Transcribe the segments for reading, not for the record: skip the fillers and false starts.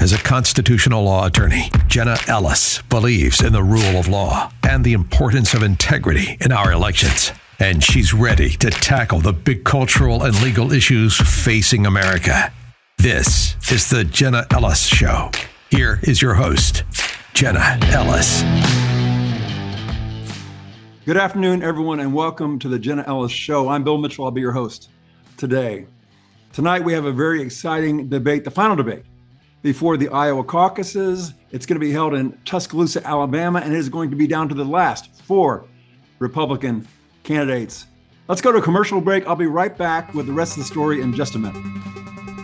As a constitutional law attorney, Jenna Ellis believes in the rule of law and the importance of integrity in our elections. And she's ready to tackle the big cultural and legal issues facing America. This is the Jenna Ellis Show. Here is your host, Jenna Ellis. Good afternoon, everyone, and welcome to the Jenna Ellis Show. I'm Bill Mitchell. I'll be your host today. Tonight, we have a very exciting debate, the final debate before the Iowa caucuses. It's going to be held in Tuscaloosa, Alabama, and it is going to be down to the last 4 Republican candidates. Let's go to a commercial break. I'll be right back with the rest of the story in just a minute.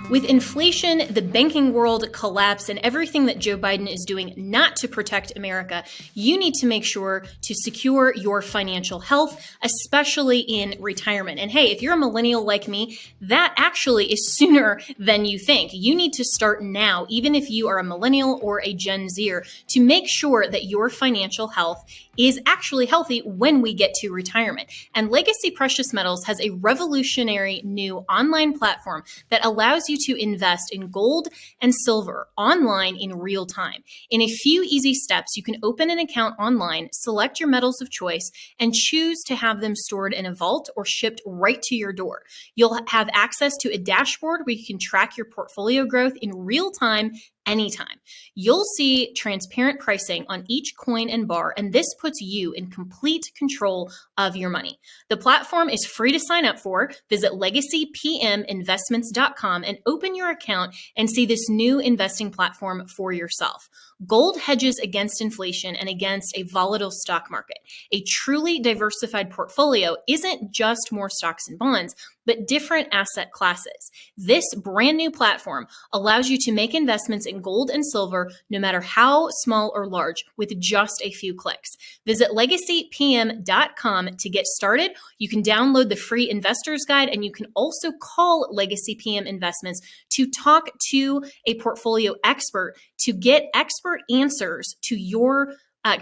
With inflation, the banking world collapse, and everything that Joe Biden is doing not to protect America, you need to make sure to secure your financial health, especially in retirement. And hey, if you're a millennial like me, that actually is sooner than you think. You need to start now, even if you are a millennial or a Gen Zer, to make sure that your financial health is actually healthy when we get to retirement. And Legacy Precious Metals has a revolutionary new online platform that allows you to invest in gold and silver online in real time. In a few easy steps, you can open an account online, select your metals of choice, and choose to have them stored in a vault or shipped right to your door. You'll have access to a dashboard where you can track your portfolio growth in real time anytime. You'll see transparent pricing on each coin and bar, and this puts you in complete control of your money. The platform is free to sign up for. Visit legacypminvestments.com and open your account and see this new investing platform for yourself. Gold hedges against inflation and against a volatile stock market. A truly diversified portfolio isn't just more stocks and bonds, but different asset classes. This brand new platform allows you to make investments in gold and silver, no matter how small or large, with just a few clicks. Visit legacypm.com to get started. You can download the free investor's guide, and you can also call Legacy PM Investments to talk to a portfolio expert to get expert answers to your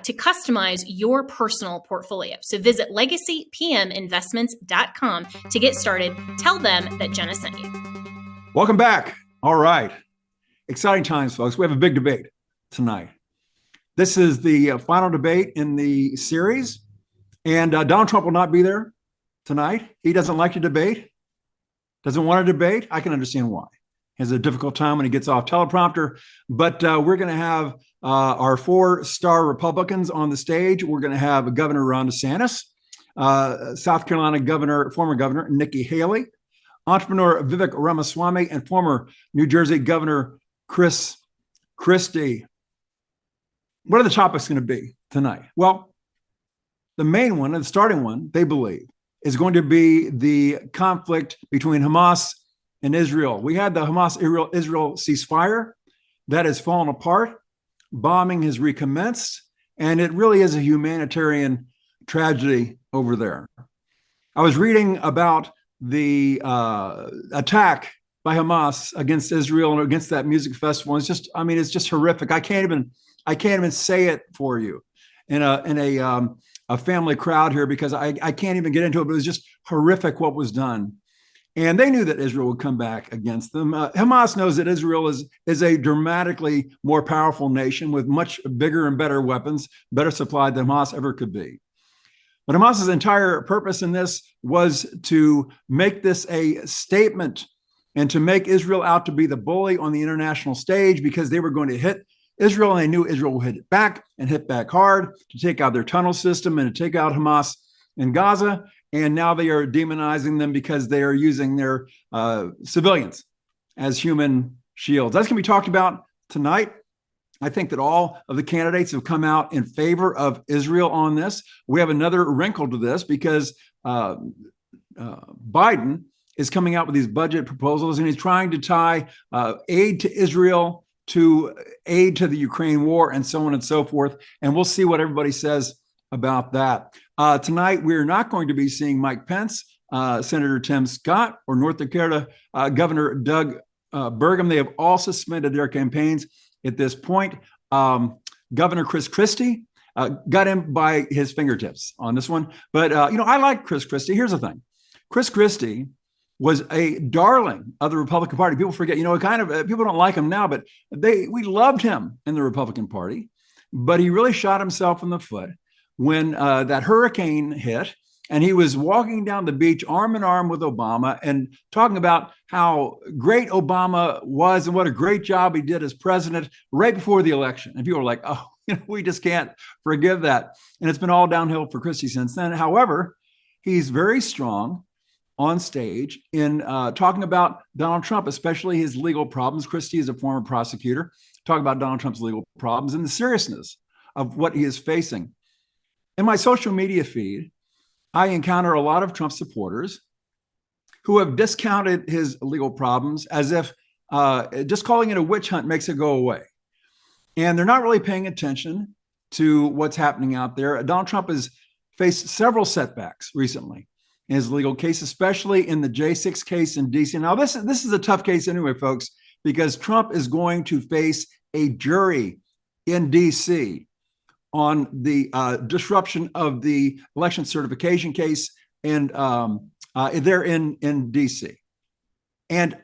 to customize your personal portfolio. So visit legacypminvestments.com to get started. Tell them that Jenna sent you. Welcome back. All right. Exciting times, folks. We have a big debate tonight. This is the final debate in the series, and Donald Trump will not be there tonight. He doesn't like to debate, doesn't want to debate. I can understand why. He has a difficult time when he gets off teleprompter, but we're going to have our 4-star Republicans on the stage. We're going to have Governor Ron DeSantis, South Carolina former Governor Nikki Haley, entrepreneur Vivek Ramaswamy, and former New Jersey Governor Christie. What are the topics going to be tonight? Well, the main one, and the starting one, they believe, is going to be the conflict between Hamas and Israel. We had the Hamas-Israel ceasefire that has fallen apart. Bombing has recommenced, and it really is a humanitarian tragedy over there. I was reading about the attack by Hamas against Israel and against that music festival. It's just horrific. I can't even say it for you in a family crowd here because I can't even get into it. But it was just horrific what was done. And they knew that Israel would come back against them. Hamas knows that Israel is a dramatically more powerful nation with much bigger and better weapons, better supplied than Hamas ever could be. But Hamas's entire purpose in this was to make this a statement and to make Israel out to be the bully on the international stage because they were going to hit Israel, and they knew Israel would hit it back and hit back hard to take out their tunnel system and to take out Hamas in Gaza. And now they are demonizing them because they are using their civilians as human shields. That's going to be talked about tonight. I think that all of the candidates have come out in favor of Israel on this. We have another wrinkle to this because Biden is coming out with these budget proposals, and he's trying to tie aid to Israel to aid to the Ukraine war and so on and so forth. And we'll see what everybody says about that. Tonight, we're not going to be seeing Mike Pence, Senator Tim Scott, or North Dakota Governor Doug Burgum. They have all suspended their campaigns at this point. Governor Christie got him by his fingertips on this one. But, I like Christie. Here's the thing. Christie was a darling of the Republican Party. People forget, people don't like him now, but we loved him in the Republican Party. But he really shot himself in the foot when that hurricane hit, and he was walking down the beach arm in arm with Obama and talking about how great Obama was and what a great job he did as president right before the election. And people were like, oh, we just can't forgive that. And it's been all downhill for Christie since then. However, he's very strong on stage in talking about Donald Trump, especially his legal problems. Christie is a former prosecutor, talking about Donald Trump's legal problems and the seriousness of what he is facing. In my social media feed, I encounter a lot of Trump supporters who have discounted his legal problems as if just calling it a witch hunt makes it go away. And they're not really paying attention to what's happening out there. Donald Trump has faced several setbacks recently in his legal case, especially in the J6 case in DC. Now, this is a tough case anyway, folks, because Trump is going to face a jury in DC on the disruption of the election certification case and there in DC. And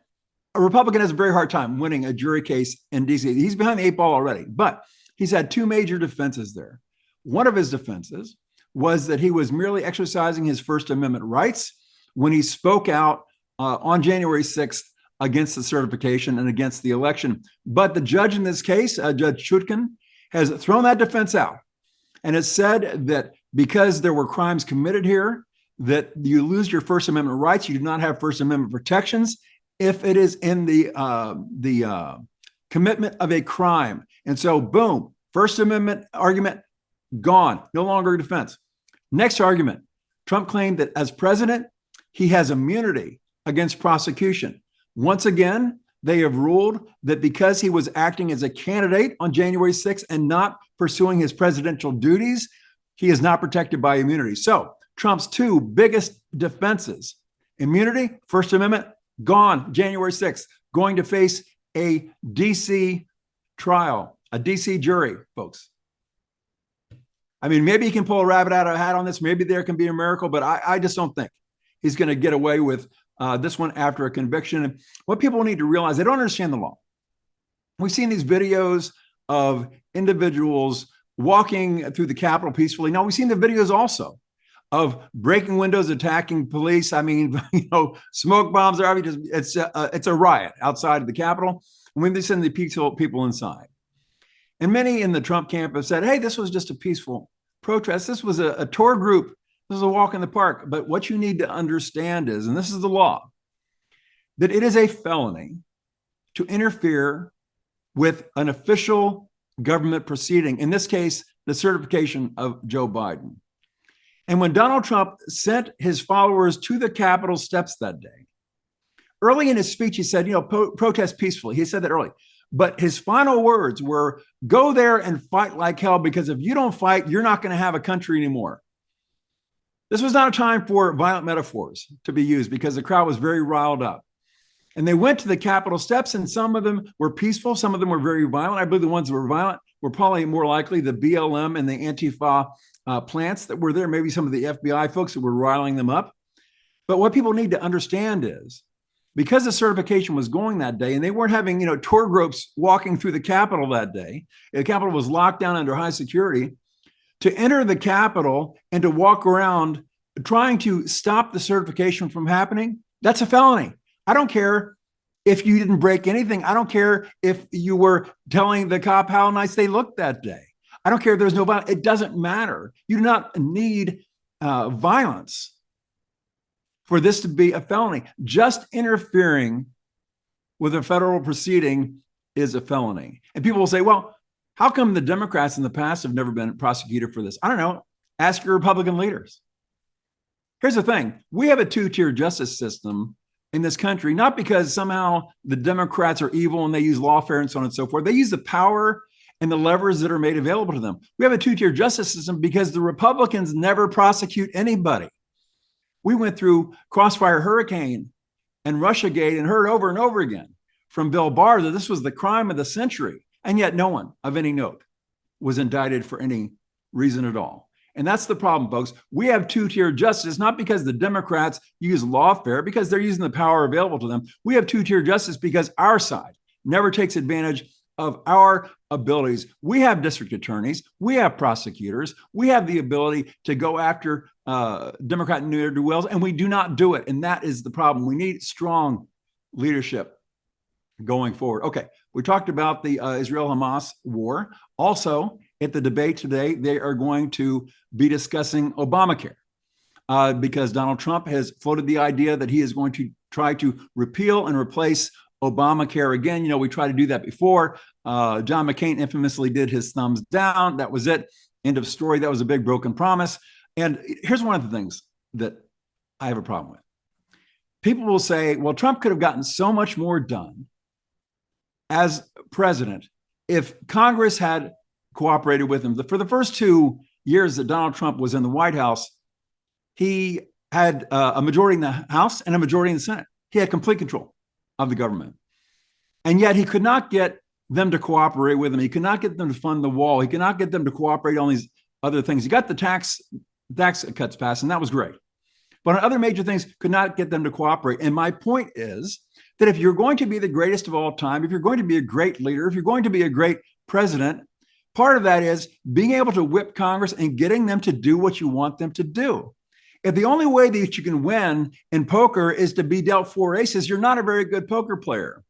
a Republican has a very hard time winning a jury case in DC. He's behind the eight ball already, but he's had two major defenses there. One of his defenses was that he was merely exercising his First Amendment rights when he spoke out on January 6th against the certification and against the election. But the judge in this case, Judge Chutkan, has thrown that defense out and has said that because there were crimes committed here, that you lose your First Amendment rights. You do not have First Amendment protections if it is in the commitment of a crime. And so, boom, First Amendment argument gone, no longer a defense. Next argument, Trump claimed that as president, he has immunity against prosecution. Once again, they have ruled that because he was acting as a candidate on January 6th and not pursuing his presidential duties, he is not protected by immunity. So Trump's two biggest defenses, immunity, First Amendment, gone January 6th, going to face a DC trial, a DC jury, folks. I mean, maybe he can pull a rabbit out of a hat on this. Maybe there can be a miracle, but I just don't think he's going to get away with this one after a conviction. And what people need to realize, they don't understand the law. We've seen these videos of individuals walking through the Capitol peacefully. Now, we've seen the videos also of breaking windows, attacking police. I mean, smoke bombs are it's a riot outside of the Capitol. And when they send the people inside. And many in the Trump camp have said, hey, this was just a peaceful protest. This was a tour group. This is a walk in the park. But what you need to understand is, and this is the law, that it is a felony to interfere with an official government proceeding, in this case, the certification of Joe Biden. And when Donald Trump sent his followers to the Capitol steps that day, early in his speech, he said, protest peacefully. He said that early. But his final words were, go there and fight like hell, because if you don't fight, you're not going to have a country anymore. This was not a time for violent metaphors to be used because the crowd was very riled up. And they went to the Capitol steps, and some of them were peaceful. Some of them were very violent. I believe the ones that were violent were probably more likely the BLM and the Antifa plants that were there, maybe some of the FBI folks that were riling them up. But what people need to understand is, because the certification was going that day, and they weren't having, tour groups walking through the Capitol that day, the Capitol was locked down under high security, to enter the Capitol and to walk around trying to stop the certification from happening, that's a felony. I don't care if you didn't break anything. I don't care if you were telling the cop how nice they looked that day. I don't care if there's no violence. It doesn't matter. You do not need violence for this to be a felony. Just interfering with a federal proceeding is a felony. And people will say, well, how come the Democrats in the past have never been prosecuted for this? I don't know. Ask your Republican leaders. Here's the thing. We have a two-tier justice system in this country, not because somehow the Democrats are evil and they use lawfare and so on and so forth. They use the power and the levers that are made available to them. We have a two-tier justice system because the Republicans never prosecute anybody. We went through Crossfire Hurricane and Russiagate and heard over and over again from Bill Barr that this was the crime of the century. And yet no one of any note was indicted for any reason at all. And that's the problem, folks. We have two-tier justice, not because the Democrats use lawfare, because they're using the power available to them. We have two-tier justice because our side never takes advantage of our abilities. We have district attorneys, we have prosecutors, we have the ability to go after Democrat ne'er-do-wells, and we do not do it. And that is the problem. We need strong leadership going forward. Okay, we talked about the Israel-Hamas war. Also, at the debate today, they are going to be discussing Obamacare because Donald Trump has floated the idea that he is going to try to repeal and replace Obamacare again. You know, we tried to do that before. John McCain infamously did his thumbs down. That was it. End of story. That was a big broken promise. And here's one of the things that I have a problem with. People will say, well, Trump could have gotten so much more done as president if Congress had cooperated with him. For the first 2 years that Donald Trump was in the White House, he had a majority in the House and a majority in the Senate. He had complete control of the government. And yet he could not get them to cooperate with him. He could not get them to fund the wall. He could not get them to cooperate on these other things. He got the tax cuts passed, and that was great. But on other major things, could not get them to cooperate. And my point is that if you're going to be the greatest of all time, if you're going to be a great leader, if you're going to be a great president, part of that is being able to whip Congress and getting them to do what you want them to do. If the only way that you can win in poker is to be dealt 4 aces, you're not a very good poker player.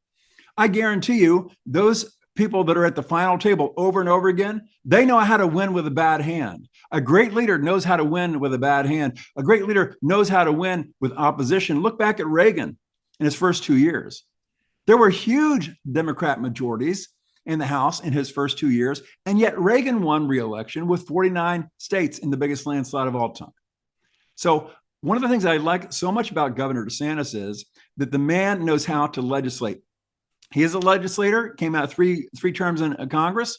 I guarantee you, those people that are at the final table over and over again, they know how to win with a bad hand. A great leader knows how to win with a bad hand. A great leader knows how to win with opposition. Look back at Reagan in his first 2 years. There were huge Democrat majorities in the House in his first 2 years, and yet Reagan won re-election with 49 states in the biggest landslide of all time. So one of the things I like so much about Governor DeSantis is that the man knows how to legislate. He is a legislator, came out three terms in Congress.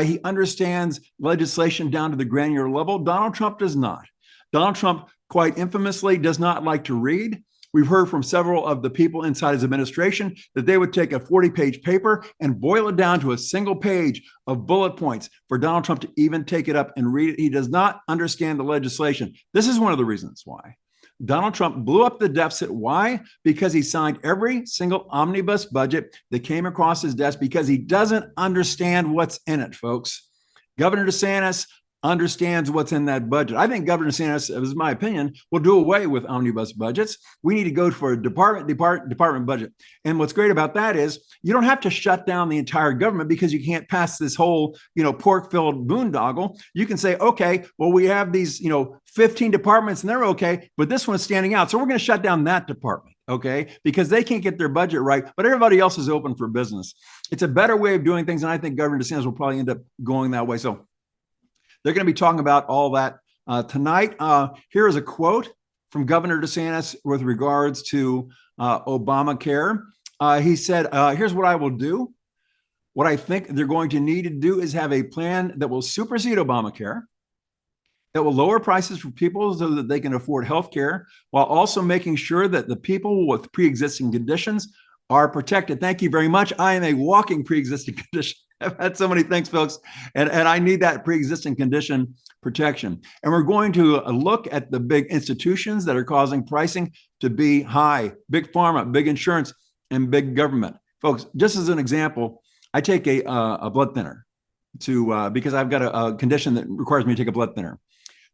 He understands legislation down to the granular level. Donald Trump does not. Donald Trump, quite infamously, does not like to read. We've heard from several of the people inside his administration that they would take a 40-page paper and boil it down to a single page of bullet points for Donald Trump to even take it up and read it. He does not understand the legislation. This is one of the reasons why Donald Trump blew up the deficit. Why? Because he signed every single omnibus budget that came across his desk because he doesn't understand what's in it, folks. Governor DeSantis understands what's in that budget. I think Governor DeSantis, this is my opinion, will do away with omnibus budgets. We need to go for a department budget. And what's great about that is you don't have to shut down the entire government because you can't pass this whole, pork-filled boondoggle. You can say, okay, well, we have these, 15 departments and they're okay, but this one's standing out. So we're going to shut down that department. Okay, because they can't get their budget right, but everybody else is open for business. It's a better way of doing things. And I think Governor DeSantis will probably end up going that way. So they're going to be talking about all that tonight. Here is a quote from Governor DeSantis with regards to Obamacare. He said, here's what I will do. What I think they're going to need to do is have a plan that will supersede Obamacare, that will lower prices for people so that they can afford health care, while also making sure that the people with pre-existing conditions are protected. Thank you very much. I am a walking pre-existing condition. I've had so many things, folks, and I need that pre-existing condition protection. And we're going to look at the big institutions that are causing pricing to be high: big pharma, big insurance, and big government. Folks, just as an example, I take a blood thinner because I've got a condition that requires me to take a blood thinner.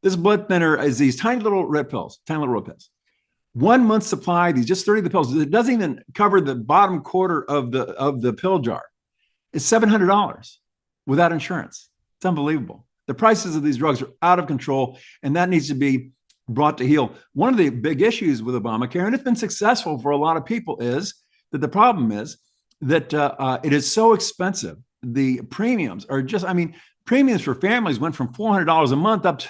This blood thinner is these tiny little red pills. 1 month's supply, these just 30 of the pills. It doesn't even cover the bottom quarter of the pill jar. It's $700 without insurance. It's unbelievable. The prices of these drugs are out of control, and that needs to be brought to heel. One of the big issues with Obamacare, and it's been successful for a lot of people, is that the problem is that it is so expensive. The premiums are premiums for families went from $400 a month up to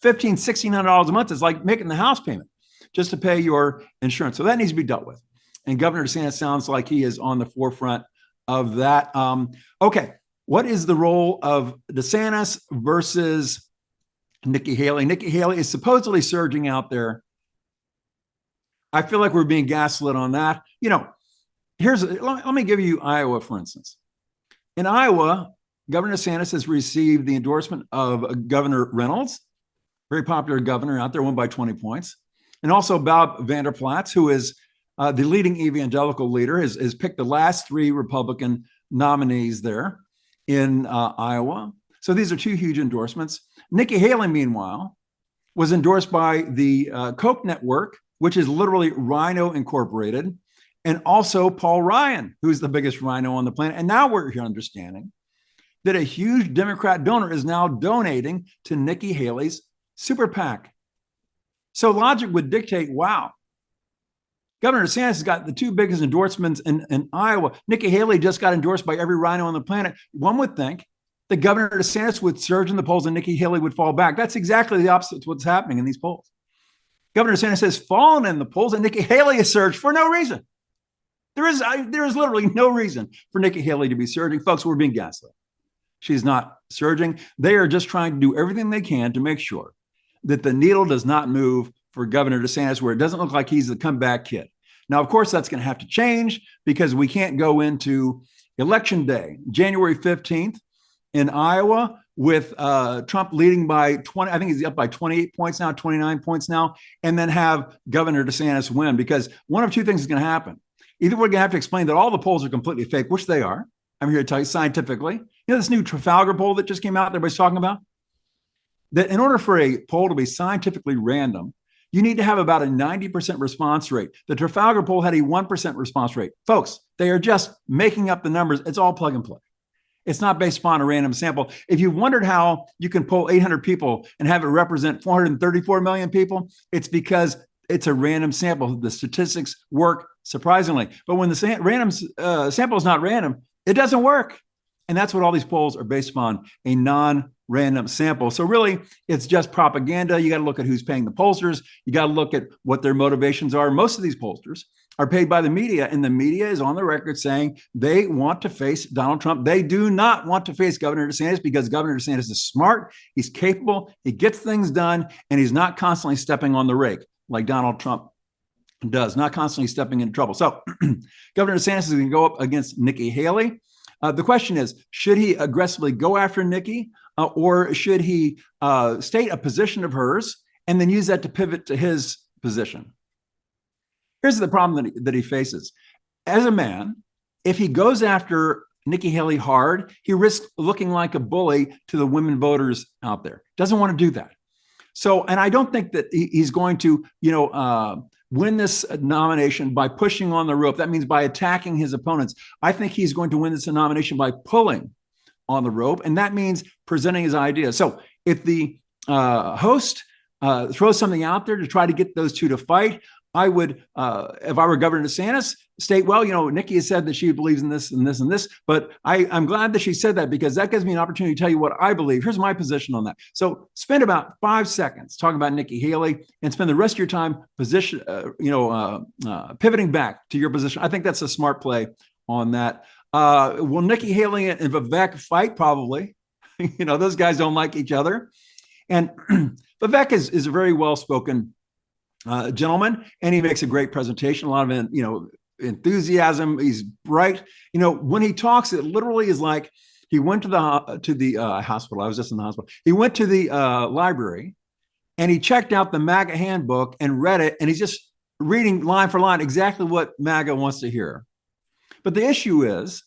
$1,500, $1,600 a month. It's like making the house payment just to pay your insurance. So that needs to be dealt with. And Governor DeSantis sounds like he is on the forefront of that. Okay, what is the role of DeSantis versus Nikki Haley? Nikki Haley is supposedly surging out there. I feel like we're being gaslit on that. Let me give you Iowa, for instance. In Iowa, Governor DeSantis has received the endorsement of Governor Reynolds, very popular governor out there, won by 20 points. And also Bob Vander Plaats, who is the leading evangelical leader, has picked the last three Republican nominees there in Iowa. So these are two huge endorsements. Nikki Haley, meanwhile, was endorsed by the Koch network, which is literally Rhino Incorporated, and also Paul Ryan, who's the biggest rhino on the planet. And now we're understanding that a huge Democrat donor is now donating to Nikki Haley's super PAC. So logic would dictate, wow, Governor DeSantis has got the two biggest endorsements in Iowa. Nikki Haley just got endorsed by every rhino on the planet. One would think that Governor DeSantis would surge in the polls and Nikki Haley would fall back. That's exactly the opposite of what's happening in these polls. Governor DeSantis has fallen in the polls and Nikki Haley has surged for no reason. There is literally no reason for Nikki Haley to be surging. Folks, we're being gaslit. She's not surging. They are just trying to do everything they can to make sure that the needle does not move for Governor DeSantis, where it doesn't look like he's the comeback kid. Now, of course, that's going to have to change because we can't go into Election Day, January 15th in Iowa, with Trump leading by 20, I think he's up by 28 points now, 29 points now, and then have Governor DeSantis win, because one of two things is going to happen. Either we're going to have to explain that all the polls are completely fake, which they are. I'm here to tell you scientifically. You know this new Trafalgar poll that just came out that everybody's talking about? That in order for a poll to be scientifically random, you need to have about a 90% response rate. The Trafalgar poll had a 1% response rate. Folks, they are just making up the numbers. It's all plug and play. It's not based upon a random sample. If you wondered how you can poll 800 people and have it represent 434 million people, it's because it's a random sample. The statistics work surprisingly. But when the random sample is not random, it doesn't work. And that's what all these polls are based upon, a non-random sample. So really, it's just propaganda. You got to look at who's paying the pollsters. You got to look at what their motivations are. Most of these pollsters are paid by the media, and the media is on the record saying they want to face Donald Trump. They do not want to face Governor DeSantis because Governor DeSantis is smart, he's capable, he gets things done, and he's not constantly stepping on the rake like Donald Trump does, not constantly stepping into trouble. So Governor DeSantis is going to go up against Nikki Haley. The question is, should he aggressively go after Nikki, or should he state a position of hers and then use that to pivot to his position? Here's the problem that he faces. As a man, if he goes after Nikki Haley hard, he risks looking like a bully to the women voters out there. Doesn't want to do that. So, and I don't think that he's going to, win this nomination by pushing on the rope. That means by attacking his opponents. I think he's going to win this nomination by pulling on the rope, and that means presenting his ideas. So if the host throws something out there to try to get those two to fight, I would, if I were Governor DeSantis, state, well, Nikki has said that she believes in this and this and this, but I'm glad that she said that because that gives me an opportunity to tell you what I believe. Here's my position on that. So spend about 5 seconds talking about Nikki Haley and spend the rest of your time pivoting back to your position. I think that's a smart play on that. Will Nikki Haley and Vivek fight? Probably. Those guys don't like each other. And Vivek is a very well-spoken gentleman, and he makes a great presentation, a lot of enthusiasm. He's bright. When he talks, it literally is like he went to the hospital. I was just in the hospital. He went to the library and he checked out the MAGA handbook and read it, and he's just reading line for line exactly what MAGA wants to hear. But the issue is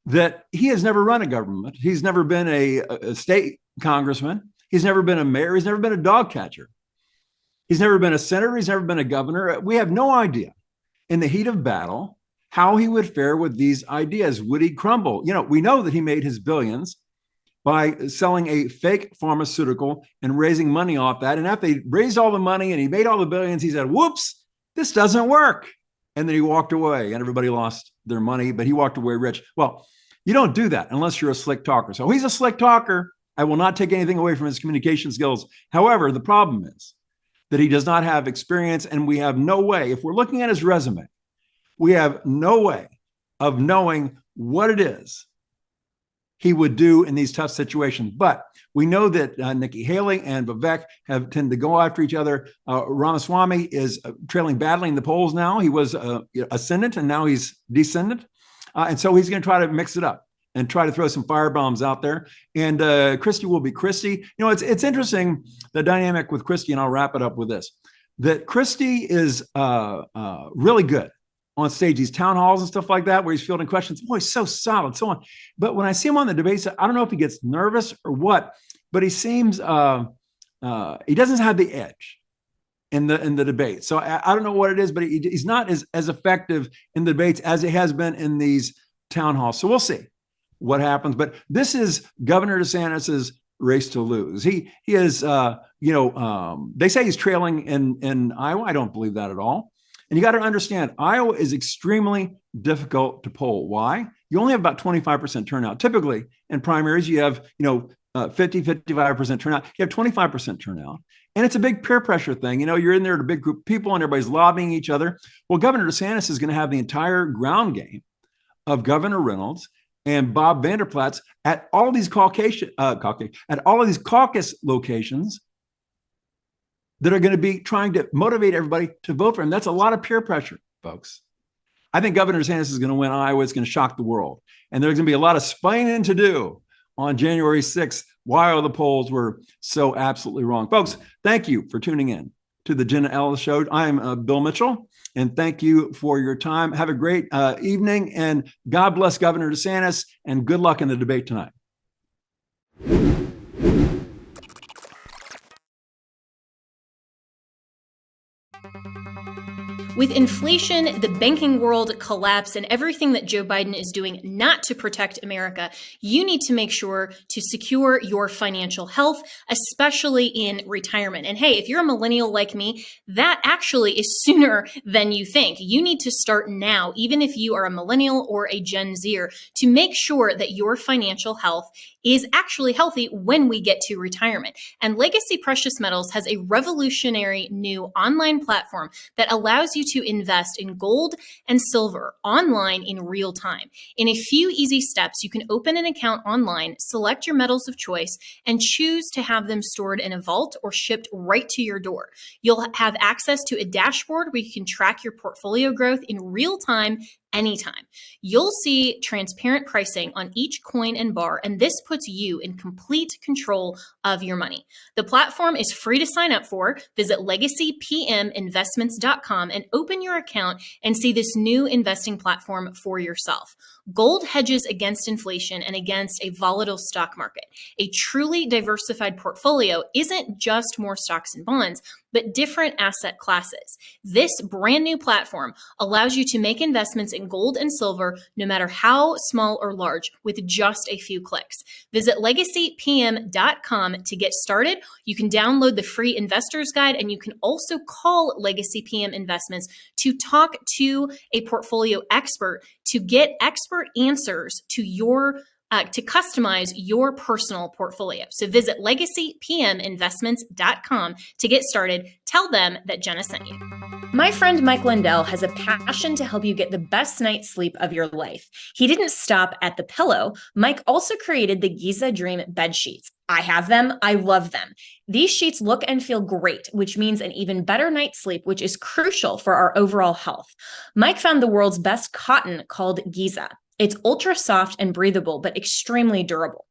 that he has never run a government. He's never been a state congressman. He's never been a mayor. He's never been a dog catcher. He's never been a senator. He's never been a governor. We have no idea in the heat of battle how he would fare with these ideas. Would he crumble? We know that he made his billions by selling a fake pharmaceutical and raising money off that. And after he raised all the money and he made all the billions, he said, whoops, this doesn't work. And then he walked away and everybody lost their money, but he walked away rich. Well, you don't do that unless you're a slick talker. So he's a slick talker. I will not take anything away from his communication skills. However, the problem is that he does not have experience, and we have no way, if we're looking at his resume, we have no way of knowing what it is he would do in these tough situations. But we know that Nikki Haley and Vivek tend to go after each other. Ramaswamy is trailing badly in the polls now. He was ascendant, and now he's descendant. And so he's going to try to mix it up and try to throw some firebombs out there. And Christie will be Christie. It's interesting, the dynamic with Christie, and I'll wrap it up with this, that Christie is really good on stage, these town halls and stuff like that, where he's fielding questions. Boy, he's so solid, so on. But when I see him on the debates, I don't know if he gets nervous or what, but he seems, he doesn't have the edge in the debate. So I don't know what it is, but he's not as effective in the debates as he has been in these town halls. So we'll see what happens. But this is Governor DeSantis's race to lose. He is, they say he's trailing in Iowa. I don't believe that at all. And you got to understand, Iowa is extremely difficult to poll. Why? You only have about 25% turnout. Typically in primaries, you have, 50, 55% turnout. You have 25% turnout. And it's a big peer pressure thing. You're in there at a big group of people and everybody's lobbying each other. Well, Governor DeSantis is going to have the entire ground game of Governor Reynolds and Bob Vanderplaats at all of these caucus locations that are going to be trying to motivate everybody to vote for him. That's a lot of peer pressure, folks. I think Governor DeSantis is going to win Iowa. It's going to shock the world. And there's going to be a lot of explaining to do on January 6th why all the polls were so absolutely wrong. Folks, thank you for tuning in to the Jenna Ellis Show. I'm Bill Mitchell, and thank you for your time. Have a great evening, and God bless Governor DeSantis, and good luck in the debate tonight. With inflation, the banking world collapse, and everything that Joe Biden is doing not to protect America, you need to make sure to secure your financial health, especially in retirement. And hey, if you're a millennial like me, that actually is sooner than you think. You need to start now, even if you are a millennial or a Gen Zer, to make sure that your financial health is actually healthy when we get to retirement. And Legacy Precious Metals has a revolutionary new online platform that allows you to invest in gold and silver online in real time. In a few easy steps, you can open an account online, select your metals of choice, and choose to have them stored in a vault or shipped right to your door. You'll have access to a dashboard where you can track your portfolio growth in real time anytime. You'll see transparent pricing on each coin and bar, and this puts you in complete control of your money. The platform is free to sign up for. Visit legacypminvestments.com and open your account and see this new investing platform for yourself. Gold hedges against inflation and against a volatile stock market. A truly diversified portfolio isn't just more stocks and bonds, but different asset classes. This brand new platform allows you to make investments in gold and silver, no matter how small or large, with just a few clicks. Visit legacypm.com to get started. You can download the free investor's guide, and you can also call Legacy PM Investments to talk to a portfolio expert to get expert answers to your to customize your personal portfolio. So visit legacypminvestments.com to get started. Tell them that Jenna sent you. My friend Mike Lindell has a passion to help you get the best night's sleep of your life. He didn't stop at the pillow. Mike also created the Giza Dream bed sheets. I have them. I love them. These sheets look and feel great, which means an even better night's sleep, which is crucial for our overall health. Mike found the world's best cotton called Giza. It's ultra soft and breathable, but extremely durable.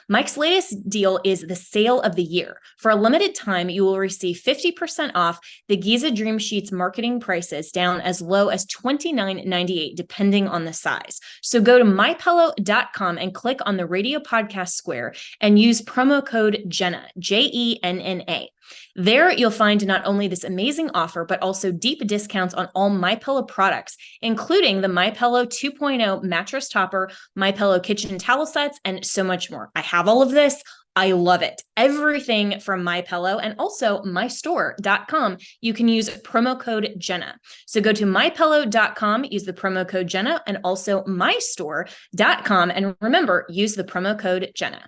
Mike's latest deal is the sale of the year. For a limited time, you will receive 50% off the Giza Dream Sheets marketing prices down as low as $29.98, depending on the size. So go to mypillow.com and click on the radio podcast square and use promo code Jenna, Jenna. There, you'll find not only this amazing offer, but also deep discounts on all MyPillow products, including the MyPillow 2.0 mattress topper, MyPillow kitchen towel sets, and so much more. I have all of this. I love it. Everything from MyPillow and also mystore.com. You can use promo code Jenna. So go to mypillow.com, use the promo code Jenna, and also mystore.com. And remember, use the promo code Jenna.